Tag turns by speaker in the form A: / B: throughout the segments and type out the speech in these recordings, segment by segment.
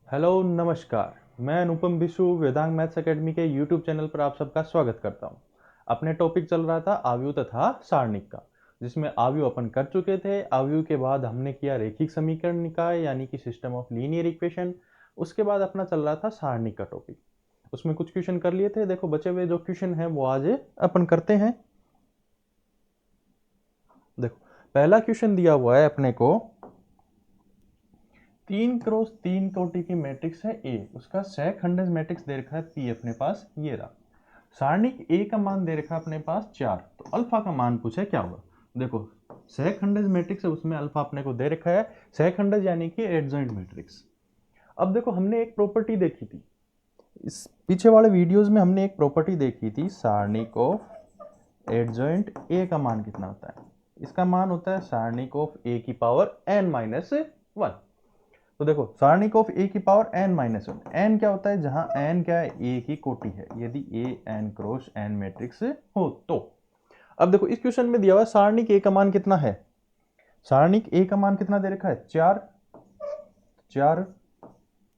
A: Hello नमस्कार। मैं अनुपम Bishu Vedang maths academy के यूट्यूब चैनल पर आप सबका स्वागत करता हूं। अपने टॉपिक चल रहा था आव्यूह तथा सारणिक का, जिसमें आव्यूह अपन कर चुके थे। आव्यूह के बाद हमने किया रेखिक समीकरण निकाय यानी कि सिस्टम ऑफ लीनियर इक्वेशन। उसके बाद अपना चल रहा था सारणिक का टॉपिक। उसमें कुछ क्वेश्चन कर लिए थे। देखो बचे हुए जो क्वेश्चन है वो आज अपन करते हैं। देखो पहला क्वेश्चन दिया हुआ है अपने को, 3x3 कोटि की मैट्रिक्स है ए, उसका सहखंडज मैट्रिक्स दे रखा है पी अपने पास, ये रहा। सारणिक ए का मान दे रखा है अपने पास 4, तो अल्फा का मान पूछा है क्या होगा। देखो सहखंडज मैट्रिक्स है, उसमें अल्फा अपने को दे रखा है। सहखंडज यानी कि एडजॉइंट मैट्रिक्स। अब देखो हमने एक प्रॉपर्टी देखी थी, इस पीछे वाले वीडियोस में हमने एक प्रॉपर्टी देखी थी, सारणिक ऑफ एडजॉइंट ए का मान कितना होता है। इसका मान होता है सारणिक ऑफ ए की पावर n-1। तो देखो सारणिक ऑफ ए की पावर n-1, n क्या होता है, जहां n क्या है, ए की कोटि है, यदि ए n क्रॉस n मैट्रिक्स हो तो। अब देखो इस क्वेश्चन में दिया हुआ सारणिक ए का मान कितना है। सारणिक ए का मान कितना दे रखा है, 4।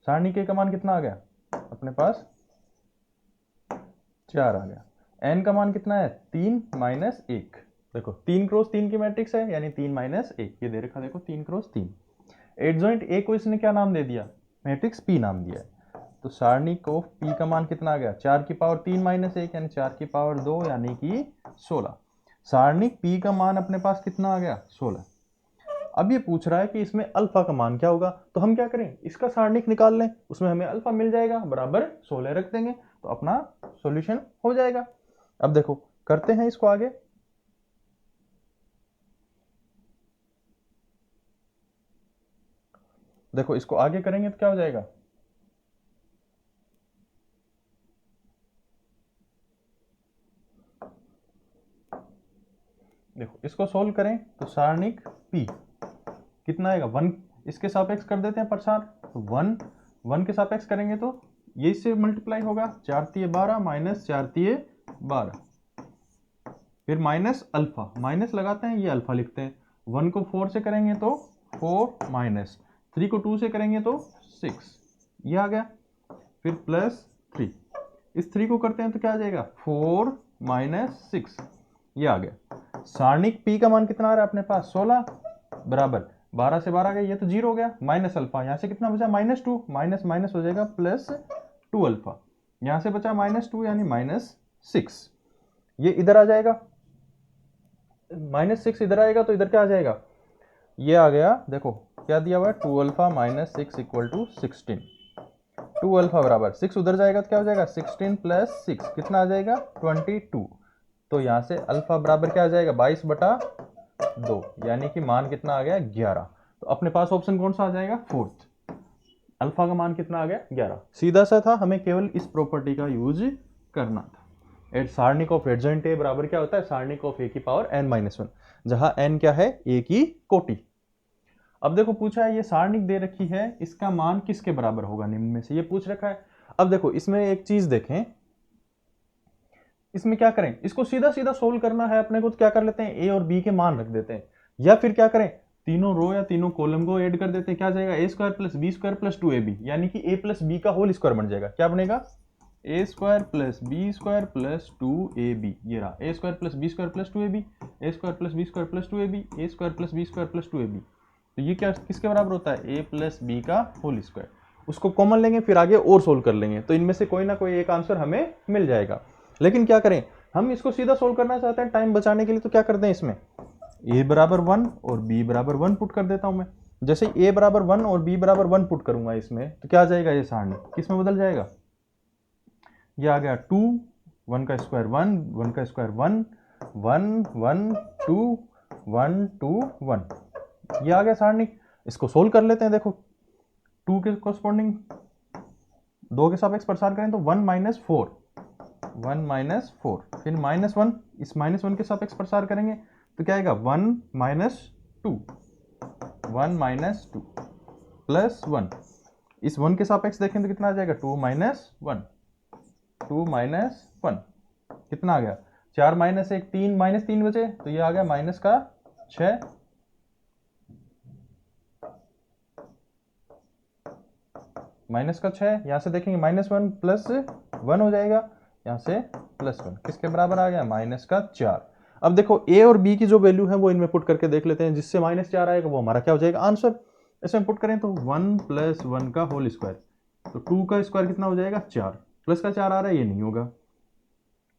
A: सारणिक ए का मान कितना आ गया अपने पास, 4 आ गया। n का मान कितना है, 3-1। देखो 3x3 की मैट्रिक्स है, यानी 3-1 ये दे रखा। देखो 3x3 एडजॉइंट ए को इसने क्या नाम दे दिया, मैट्रिक्स पी नाम दिया है। तो सारणिक ऑफ पी का मान कितना आ गया, 4 की पावर 3-1 यानी 4 की पावर 2 यानी कि 16। सारणिक पी का मान अपने पास कितना आ गया, 16। अब ये पूछ रहा है कि इसमें अल्फा का मान क्या होगा, तो हम क्या करें, इसका सारणिक निकाल लें, उसमें हमें अल्फा मिल जाएगा, बराबर 16 रख देंगे तो अपना सॉल्यूशन हो जाएगा। अब देखो करते हैं इसको आगे। देखो इसको आगे करेंगे तो क्या हो जाएगा, देखो इसको सोल्व करें तो सारणिक p कितना आएगा, 1। इसके सापेक्ष कर देते हैं प्रसार, तो 1 के सापेक्ष करेंगे तो ये इससे मल्टीप्लाई होगा, 4 तिये 12 माइनस 4 तिये 12, फिर माइनस अल्फा, माइनस लगाते हैं, ये अल्फा लिखते हैं। 1 को 4 से करेंगे तो 4 माइनस 3 को 2 से करेंगे तो 6, ये आ गया। फिर प्लस 3, इस 3 को करते हैं तो क्या आ जाएगा, 4 माइनस 6, ये आ गया। सारणिक p का मान कितना आ रहा है अपने पास, 16, बराबर 12 से 12 गए, ये तो 0 हो गया, माइनस अल्फा, यहां से कितना बचा, -2, माइनस माइनस हो जाएगा प्लस 2 अल्फा, यहां से बचा -2 यानी -6, ये इधर आ जाएगा, -6 इधर आएगा तो इधर क्या आ जाएगा, ये आ गया। देखो क्या दिया हुआ है, 2 alpha minus 6 equal to 16। 2 alpha बराबर 6 उधर जाएगा तो क्या हो जाएगा, 16 प्लस 6 कितना आ जाएगा, 22। तो यहां से अल्फा बराबर क्या आ जाएगा, 22/2, यानी कि मान कितना आ गया, 11। तो अपने पास ऑप्शन कौन सा आ जाएगा, फोर्थ। अल्फा का मान कितना आ गया, 11। सीधा सा था, हमें केवल इस प्रॉपर्टी का यूज करना था। एट सारणिक ऑफ एडजॉइंट ए बराबर क्या होता है, सारणिक ऑफ ए की पावर n-1, जहां n क्या है, ए की कोटि। अब देखो पूछा है ये सारणिक दे रखी है, इसका मान किसके बराबर होगा निम्न में से, ये पूछ रखा है। अब देखो इसमें एक चीज देखें, इसमें क्या करें, इसको सीधा सीधा सोल्व करना है अपने को, तो क्या कर लेते हैं, ए और बी के मान रख देते हैं, या फिर क्या करें, तीनों रो या तीनों कॉलम को ऐड कर देते हैं, क्या जाएगा, A square plus B square plus 2ab, यानी कि ए प्लस बी का होल स्क्वायर बन जाएगा। क्या बनेगा, A square plus B square plus 2ab, ये रहा, A square plus B square plus 2ab, A square plus B square plus 2ab, A square plus B square plus 2ab। तो ये क्या किसके बराबर होता है, ए प्लस बी का होल स्क्वायर। उसको कॉमन लेंगे, फिर आगे और सोल्व कर लेंगे, तो इनमें से कोई ना कोई एक आंसर हमें मिल जाएगा। लेकिन क्या करें, हम इसको सीधा सोल्व करना चाहते हैं टाइम बचाने के लिए, तो क्या करते हैं, इसमें a बराबर 1 और b बराबर 1 पुट कर देता हूं मैं। जैसे a बराबर 1 और b बराबर 1 पुट करूंगा इसमें, तो क्या आ जाएगा, ये सारणी किस में बदल जाएगा, ये आ गया 2, 1 का स्क्वायर 1, 1 का स्क्वायर 1, 1 1 2 1 2 1, ये आ गया सारणी। इसको सोल्व कर लेते हैं। देखो 2 के कोरस्पॉन्डिंग 2 के सापेक्ष प्रसार करें तो 1 माइनस 4, 1 माइनस 4, फिर -1, इस -1 के सापेक्ष प्रसार करेंगे तो क्या आएगा, 1 माइनस 2, 1 माइनस 2 प्लस 1, इस 1 के सापेक्ष देखें तो कितना आ जाएगा, 2 माइनस 1, 2 माइनस 1 कितना आ गया, 4 माइनस 1 3, -3 बचे, तो ये आ गया माइनस का 6। माइनस का 6, यहाँ से देखेंगे -1 प्लस 1 हो जाएगा, यहाँ से +1 किसके बराबर आ गया, -4। अब देखो ए और बी की जो वैल्यू है वो इनमें पुट करके देख लेते हैं, जिससे -4 आएगा वो हमारा क्या हो जाएगा, आंसर। इसमें पुट करें तो 1 + 1 का होल स्क्वायर, तो 2 का स्क्वायर कितना हो जाएगा, 4, प्लस का 4 आ रहा है, ये नहीं होगा।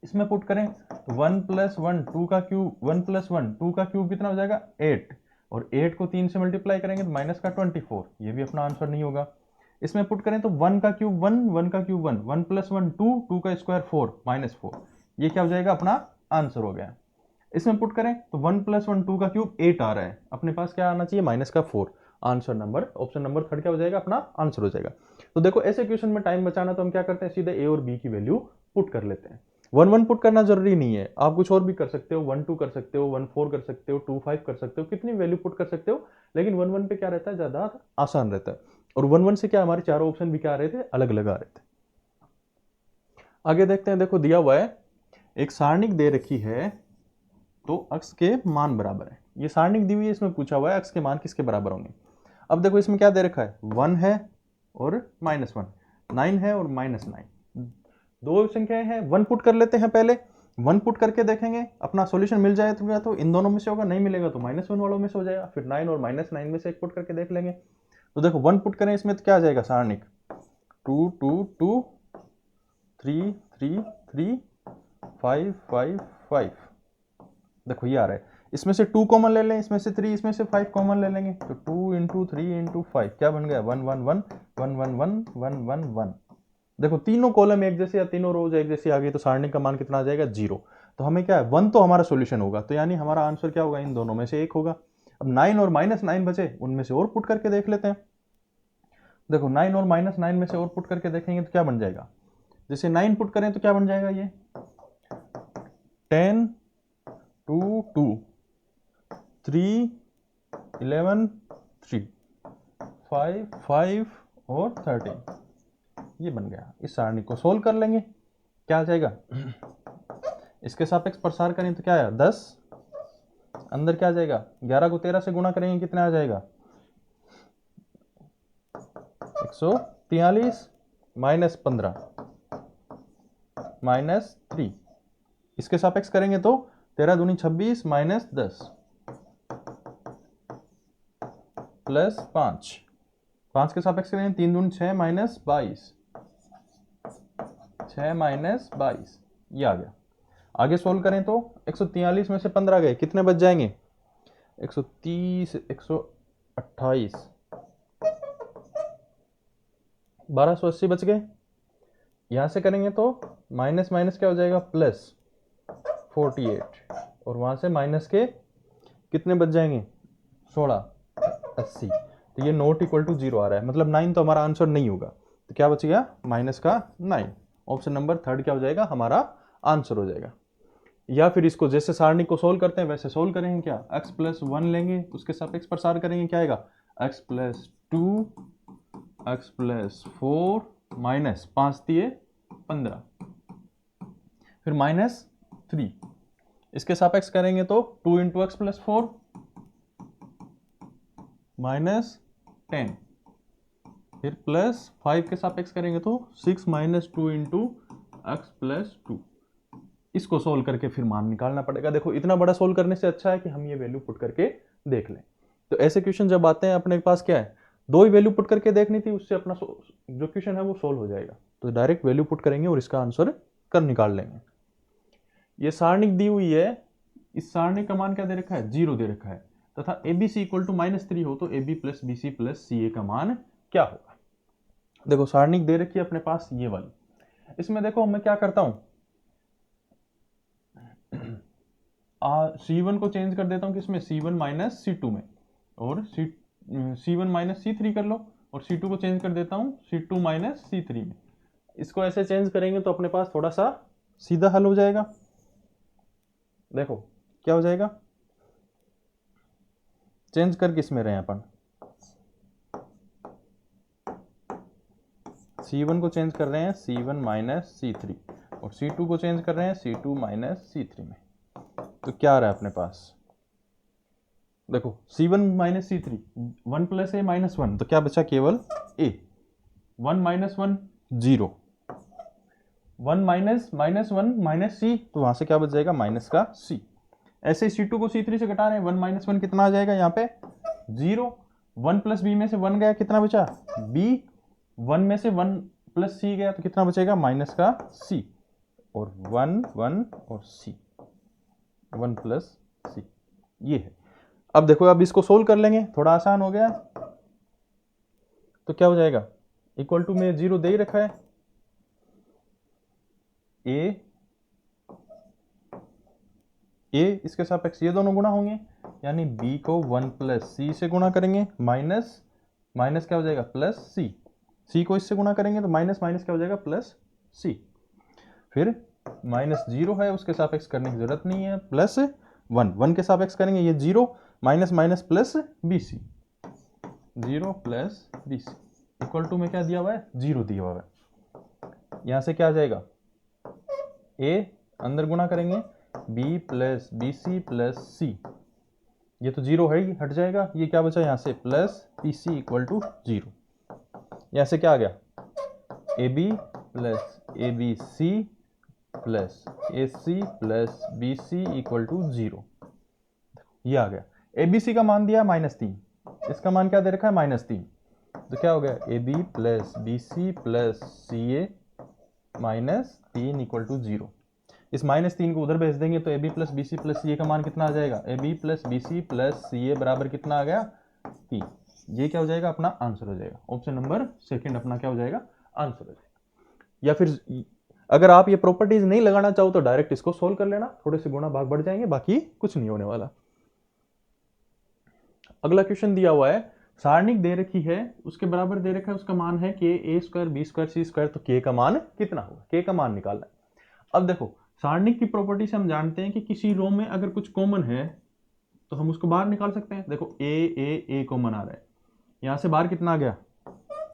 A: इसमें पुट करें तो 1 + 1 2 का क्यूब, 1 + 1 2 का क्यूब कितना हो जाएगा, 8, और 8 को 3 से मल्टीप्लाई करेंगे तो -24, ये भी अपना आंसर नहीं होगा। इसमें पुट करें तो 1 का क्यूब 1, 1 का क्यूब 1, 1 + 1 2, 2 का स्क्वायर 4, -4, ये क्या हो जाएगा, अपना आंसर हो गया। इसमें पुट करें तो 1 + 1 2 का क्यूब 8 आ रहा है, अपने पास क्या आना चाहिए, -4, आंसर नंबर, ऑप्शन नंबर 3 क्या हो जाएगा, अपना आंसर हो जाएगा। तो देखो ऐसे क्वेश्चन में टाइम बचाना तो हम क्या करते हैं, सीधे ए और बी की वैल्यू पुट कर लेते हैं। 1 1 पुट करना जरूरी नहीं है, आप कुछ और भी कर सकते हो, 1 2 कर सकते हो, 1 4 कर सकते हो, 2 5 कर सकते हो, कितनी वैल्यू पुट कर सकते हो, लेकिन 1 1 पे क्या रहता है, ज्यादा आसान रहता है। और 1 1 से क्या हमारे चारों ऑप्शन भी क्या आ रहे थे, अलग अलग आ रहे थे। आगे देखते हैं, देखो दिया हुआ है एक सारणिक दे रखी है, तो अक्ष के मान बराबर है, ये सारणिक दी हुई है, इसमें पूछा हुआ है अक्ष के मान किसके बराबर होंगे। अब देखो इसमें क्या दे रखा है, 1 है और -1, 9 है और -9, दो संख्याएं हैं। 1 पुट कर लेते हैं, पहले 1 पुट करके देखेंगे, अपना सॉल्यूशन मिल जाए तो इन दोनों में से होगा, नहीं मिलेगा तो -1 वालों में से हो जाएगा, फिर 9 और -9 में से एक पुट करके देख लेंगे। तो देखो 1 पुट करें इसमें तो क्या आ जाएगा, सारणिक 2 2 2 3 3 3 5 5 5, देखो ये आ रहा है, इसमें से 2 कॉमन ले लें, इसमें से 3, इसमें से 5 कॉमन ले लेंगे, तो 2 × 3 × 5 क्या बन गया, 1 1 1 1 1 1 1 1 1। देखो तीनों कॉलम एक जैसे या तीनों रोज एक जैसी आ गई, तो सारणी का मान कितना आ जाएगा, 0। तो हमें क्या है, 1 तो हमारा सोल्यूशन होगा, तो यानी हमारा आंसर क्या होगा, इन दोनों में से एक होगा। अब 9 और -9 बचे, उनमें से और पुट करके देख लेते हैं। देखो 9 और -9 में से और पुट करके देखेंगे तो क्या बन जाएगा, जैसे 9 पुट करें तो क्या बन जाएगा, ये 10 2 2 3 11 3 5 5 और 13, ये बन गया। इस सारणी को सोल्व कर लेंगे, क्या आ जाएगा, इसके सापेक्ष प्रसार करें तो क्या है, 10, अंदर क्या आ जाएगा, 11 को 13 से गुणा करेंगे कितना आ जाएगा, 143 -15 -3, इसके सापेक्ष करेंगे तो 13 दूनी 26 -10 +5, 5 के सापेक्ष करेंगे 3 दूनी 6 -22, 6 -22, ये आ गया। आगे सोल्व करें तो 143 में से 15 गए, कितने बच जाएंगे, 130 128 1280 बच गए। यहां से करेंगे तो माइनस माइनस क्या हो जाएगा, +48, और वहां से माइनस के कितने बच जाएंगे, 16 80, तो ये नॉट इक्वल टू 0 आ रहा है, मतलब 9 तो हमारा आंसर नहीं होगा। तो क्या बच गया, -9, ऑप्शन नंबर 3 क्या हो जाएगा, हमारा आंसर हो जाएगा। या फिर इसको जैसे सारणी को सोल्व करते हैं वैसे सोल्व करेंगे, क्या x+1 लेंगे, उसके सापेक्ष प्रसार करेंगे, क्या आएगा, x+2 x+4 -5 दिए 15, फिर -3, इसके सापेक्ष करेंगे तो 2 × x+4 -10, फिर +5 के सापेक्ष करेंगे तो 6 -2 × x+2। इसको सोल्व करके फिर मान निकालना पड़ेगा। देखो इतना बड़ा सोल्व करने से अच्छा है कि हम ये वैल्यू पुट करके देख लें। तो ऐसे क्वेश्चन जब आते हैं अपने पास क्या है, 2 ही वैल्यू पुट करके देखनी थी, उससे अपना जो क्वेश्चन है वो सोल्व हो जाएगा। तो डायरेक्ट वैल्यू पुट करेंगे और इसका आंसर कर निकाल लेंगे। ये सारणिक दी हुई है, इस सारणी का मान क्या दे रखा है, 0 दे रखा है, तथा ABC = -3 हो तो AB + BC + CA का मान क्या होगा। देखो सारणिक दे रखी है अपने पास ये वाली, इसमें देखो मैं क्या करता हूं, C1 को चेंज कर देता हूं किसमें, C1 - C2 में, और C1 - C3 कर लो, और C2 को चेंज कर देता हूं C2 - C3 में। इसको ऐसे चेंज करेंगे तो अपने पास थोड़ा सा सीधा हल हो जाएगा। देखो क्या हो जाएगा, चेंज कर किस में रहे हैं अपन, C1 को चेंज कर रहे हैं C1 - C3, और C2 को चेंज कर रहे हैं C2 - C3 में। तो क्या आ रहा है अपने पास, देखो C1 - C3, 1 + A - 1, तो क्या बचा, केवल A। 1 minus 1 0, 1 minus minus 1 minus C, तो वहां से क्या बच जाएगा माइनस का सी। ऐसे C2 को C3 से घटा रहे हैं, 1 माइनस 1 कितना आ जाएगा यहाँ पे 0, 1 प्लस बी में से 1 गया, कितना बचा बी, 1 में से 1 प्लस सी गया तो कितना बचेगा माइनस का सी, और 1 1 और सी, 1 प्लस सी, ये है। अब देखो अब इसको सोल्व कर लेंगे, थोड़ा आसान हो गया। तो क्या हो जाएगा, इक्वल टू में 0 दे ही रखा है, ए इसके सापेक्ष ये दोनों गुणा होंगे, यानी b को 1 प्लस सी से गुणा करेंगे, माइनस माइनस क्या हो जाएगा प्लस सी, सी को इससे गुणा करेंगे तो माइनस माइनस क्या हो जाएगा प्लस सी, फिर माइनस 0 है उसके सापेक्ष करने की जरूरत नहीं है, प्लस 1, 1 के सापेक्ष करेंगे ये 0, minus minus plus B C, 0 plus B C equal to में क्या दिया हुआ है 0 दिया हुआ है। यहां से क्या आ जाएगा, ए अंदर गुणा करेंगे b plus B C plus C, ये तो 0 है ही, हट जाएगा, ये क्या बचा यहाँ से plus P C equal to 0, यहाँ से क्या आ गया A B plus A B C plus A C plus B C equal to 0, ये आ गया। ए बी सी का मान दिया -3, इसका मान क्या दे रखा है -3, तो क्या हो गया A B plus B C plus C A -3 equal to 0। इस -3 को उधर भेज देंगे तो A B plus B C plus C A का मान कितना आ जाएगा, A B plus B C plus C A बराबर कितना आ गया 3, ये क्या हो जाएगा अपना आंसर हो जाएगा, ऑप्शन नंबर सेकंड अपना क्या हो जाएगा आंसर हो जाएगा। या फिर अगर आप ये प्रॉपर्टीज नहीं लगाना चाहो तो डायरेक्ट इसको सोल्व कर लेना, थोड़े से गुणा भाग बढ़ जाएंगे, बाकी कुछ नहीं होने वाला। अगला क्वेश्चन दिया हुआ है, सारणिक दे रखी है, उसके बराबर दे रखा है, उसका मान है के ए स्क्वायर बी स्क्वायर सी स्क्वायर, तो के का मान कितना होगा, के का मान निकालना है। अब देखो सारणिक की प्रॉपर्टी से हम जानते हैं कि किसी रो में अगर कुछ कॉमन है तो हम उसको बाहर निकाल सकते हैं। देखो ए कॉमन आ रहा है, यहां से बाहर कितना आ गया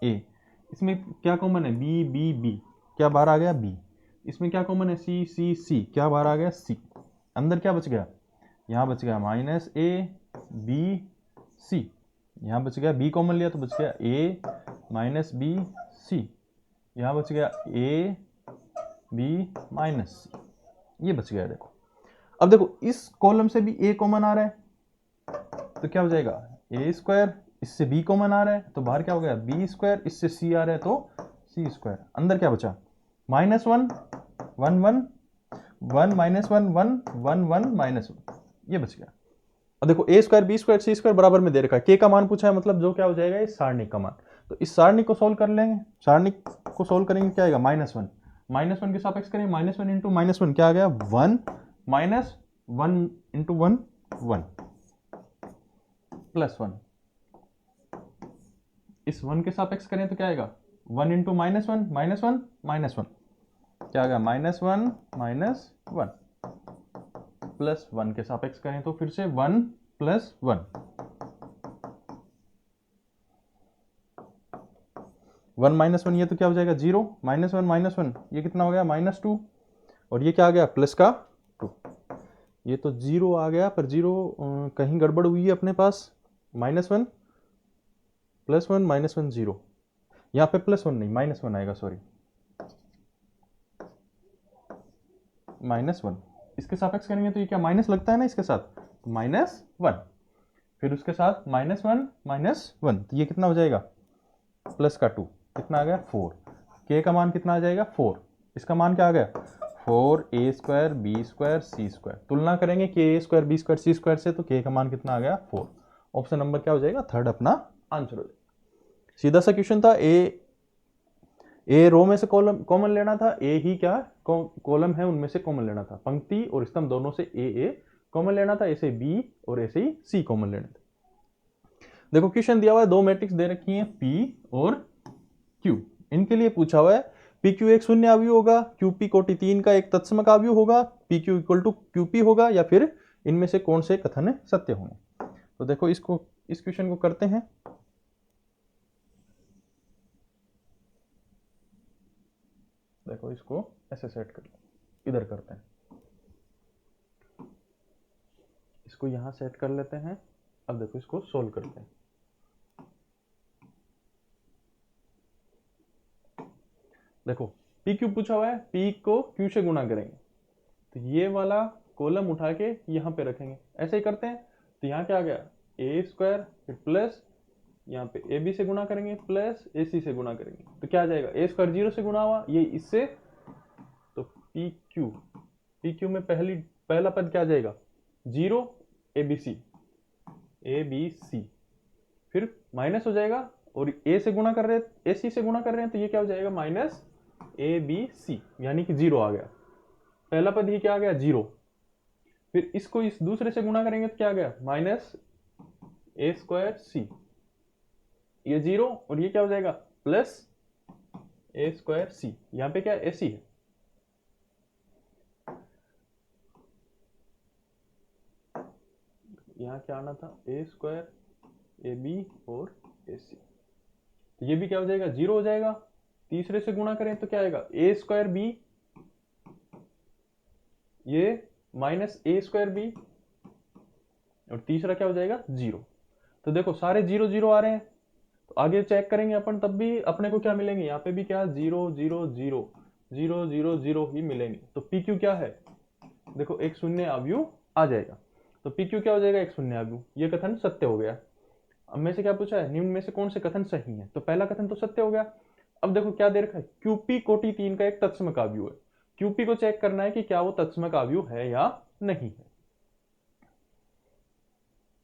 A: ए, इसमें क्या कॉमन है बी बी बी, क्या बाहर आ गया बी, इसमें क्या कॉमन है सी सी सी, क्या बाहर आ गया सी, अंदर क्या बच गया, यहाँ बच गया माइनस ए बी सी, यहाँ बच गया बी कॉमन लिया तो बच गया ए माइनस बी सी, यहाँ बच गया ए बी माइनस सी, ये बच गया। देखो अब देखो इस कॉलम से भी ए कॉमन आ रहा है तो क्या हो जाएगा ए स्क्वायर, इससे बी कॉमन आ रहा है तो बाहर क्या हो गया बी स्क्वायर, इससे सी आ रहा है तो सी स्क्वायर, अंदर क्या बचा -1 1 1 1 माइनस 1 1 1 1 माइनस 1, ये बच गया। अब देखो ए स्क्वायर बी स्क्वायर सी स्क्वायर बराबर में दे रखा है, के का मान पूछा है, मतलब जो क्या हो जाएगा इस सारणिक का मान, तो इस सारणिक को सोल्व कर लेंगे, सारणिक को सोल्व करेंगे क्या आएगा -1, -1 के सापेक्ष करेंगे -1 इंटू -1 क्या आ गया 1, माइनस 1 इंटू 1 1 प्लस 1, इस 1 के सापेक्ष करें तो क्या आएगा 1 इंटू -1 -1 -1, क्या आ गया -1 -1 प्लस 1 के सापेक्ष करें तो फिर से 1 प्लस 1, 1 -1 ये तो क्या हो जाएगा 0, -1 -1 ये कितना हो गया -2, और ये क्या आ गया प्लस का 2, ये तो 0 आ गया, पर 0 कहीं गड़बड़ हुई है अपने पास, -1 +1 -1 0, यहाँ पे +1 नहीं -1 आएगा, सॉरी -1, इसके सापेक्ष करेंगे तो ये क्या माइनस लगता है ना इसके साथ, -1, फिर उसके साथ -1 -1, तो ये कितना हो जाएगा प्लस का 2, कितना आ गया 4, के का मान कितना आ जाएगा 4, इसका मान क्या आ गया 4 ए स्क्वायर बी स्क्वायर सी स्क्वायर, तुलना करेंगे के ए स्क्वायर बी स्क्वायर सी स्क्वायर से तो के का मान कितना आ गया 4, ऑप्शन नंबर क्या हो जाएगा थर्ड अपना आंसर हो जाएगा। सीधा सा क्वेश्चन था, ए रो में से कॉलम कॉमन लेना था, ए ही क्या कॉलम है उनमें से कॉमन लेना था, पंक्ति और स्तंभ दोनों से ए कॉमन लेना था, ऐसे बी और ऐसे ही सी कॉमन लेना था। देखो क्वेश्चन दिया हुआ है, दो मैट्रिक्स दे रखी हैं पी और क्यू, इनके लिए पूछा हुआ है पी क्यू एक शून्य अवयव होगा, क्यूपी कोटि 3 का एक तत्सम का अवयव होगा, P Q equal to QP होगा, या फिर इनमें से कौन से कथन सत्य होंगे। तो देखो इसको इस क्वेश्चन को करते हैं, देखो इसको ऐसे सेट कर इधर करते हैं, इसको यहां सेट कर लेते हैं। अब देखो इसको सोल्व करते हैं। देखो पी क्यू पूछा हुआ है, पी को क्यू से गुणा करेंगे तो ये वाला कॉलम उठा के यहाँ पे रखेंगे, ऐसे ही करते हैं। तो यहाँ क्या आ गया ए स्क्वायर, फिर प्लस यहाँ पे ए बी से गुणा करेंगे प्लस ए सी से गुणा करेंगे तो क्या आ जाएगा, ए स्क्वायर 0 से गुणा हुआ ये इससे, तो पी क्यू में पहला पद क्या आ जाएगा 0 ए बी सी, फिर माइनस हो जाएगा और ए से गुणा कर रहे हैं, ए सी से गुणा कर रहे हैं तो ये क्या हो जाएगा माइनस ए बी सी, यानी कि 0 आ गया। पहला पद ही क्या आ गया 0, फिर इसको इस दूसरे से गुणा करेंगे तो क्या आ गया माइनस ए स्क्वायर सी, ये 0 और ये क्या हो जाएगा प्लस ए स्क्वायर सी, यहां पे क्या ए सी है। यहां क्या आना था ए स्क्वायर ए बी और ए सी, तो ये भी क्या हो जाएगा 0 हो जाएगा। तीसरे से गुणा करें तो क्या आएगा ए स्क्वायर बी, ये माइनस ए स्क्वायर बी, और तीसरा क्या हो जाएगा 0। तो देखो सारे 0 0 आ रहे हैं, तो आगे चेक करेंगे अपन तब भी अपने को क्या मिलेंगे, यहाँ पे भी क्या 0 0 0 0 0 0 ही मिलेंगे। तो पी क्यू क्या है, देखो एक शून्य अवयव आ जाएगा, तो पी क्यू क्या हो जाएगा एक शून्य अवयव, ये कथन सत्य हो गया। अब में से क्या पूछा है, निम्न में से कौन से कथन सही है, तो पहला कथन तो सत्य हो गया। अब देखो क्या दे रखा है, क्यूपी कोटि 3 का एक तत्समक अवयव है, क्यूपी को चेक करना है कि क्या वो तत्समक अवयव है या नहीं है।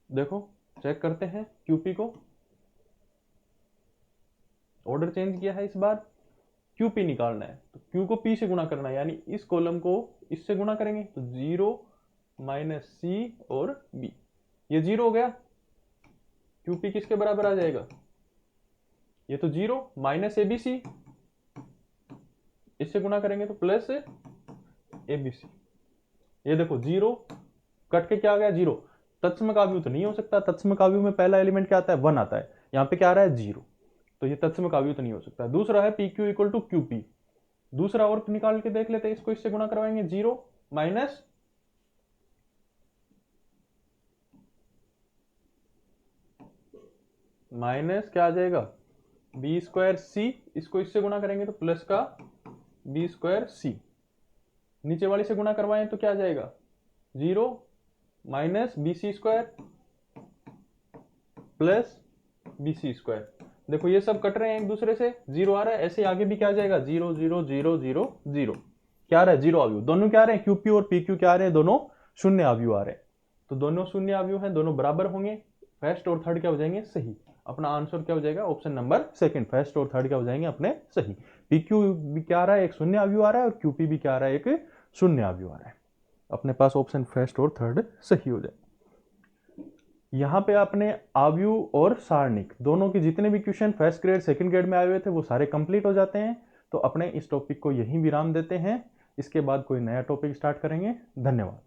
A: देखो चेक करते हैं क्यूपी को, ऑर्डर चेंज किया है इस बार, क्यूपी निकालना है तो क्यू को पी से गुणा करना है, यानी इस कॉलम को इससे गुणा करेंगे तो 0 माइनस सी और बी, ये 0 हो गया। क्यूपी किसके बराबर आ जाएगा, ये तो 0 माइनस ए बी सी, इससे गुणा करेंगे तो प्लस ए बी सी, ये देखो 0 कट के क्या आ गया 0, तत्समक अवयव तो नहीं हो सकता, तत्समक अवयव में पहला एलिमेंट क्या आता है 1 आता है, यहाँ पे क्या आ रहा है 0, तो ये तत्समक अवयव तो नहीं हो सकता। दूसरा है P Q equal to Q P, दूसरा और निकाल के देख लेते हैं, इसको इससे गुणा करवाएंगे 0 माइनस क्या आ जाएगा बी स्क्वायर सी, इसको इससे गुणा करेंगे तो प्लस का बी स्क्वायर सी, नीचे वाले से गुणा करवाएं तो क्या आ जाएगा 0 minus B C square plus B C square. देखो ये सब कट रहे हैं एक दूसरे से, 0 आ रहा है, ऐसे आगे भी क्या आ जाएगा 0 0 0 0 0, क्या आ रहा है 0 अवयव, दोनों क्या आ रहे हैं क्यूपी और पी क्यू क्या आ रहे हैं, दोनों शून्य अवयव आ रहे हैं, तो दोनों शून्य अवयव हैं, दोनों बराबर होंगे, फर्स्ट और थर्ड क्या हो जाएंगे सही। अपना आंसर क्या हो जाएगा ऑप्शन नंबर सेकंड, फर्स्ट और थर्ड क्या हो जाएंगे अपने सही। पी क्यू भी क्या आ रहा है एक शून्य अवयव आ रहा है, और क्यूपी भी क्या आ रहा है एक शून्य अवयव आ रहा है, अपने पास ऑप्शन फर्स्ट और थर्ड सही हो जाए। यहाँ पे आपने अवयव और सारणिक दोनों के जितने भी question first grade second grade में आए हुए थे वो सारे कंप्लीट हो जाते हैं। तो अपने इस टॉपिक को यहीं विराम देते हैं, इसके बाद कोई नया टॉपिक स्टार्ट करेंगे। धन्यवाद।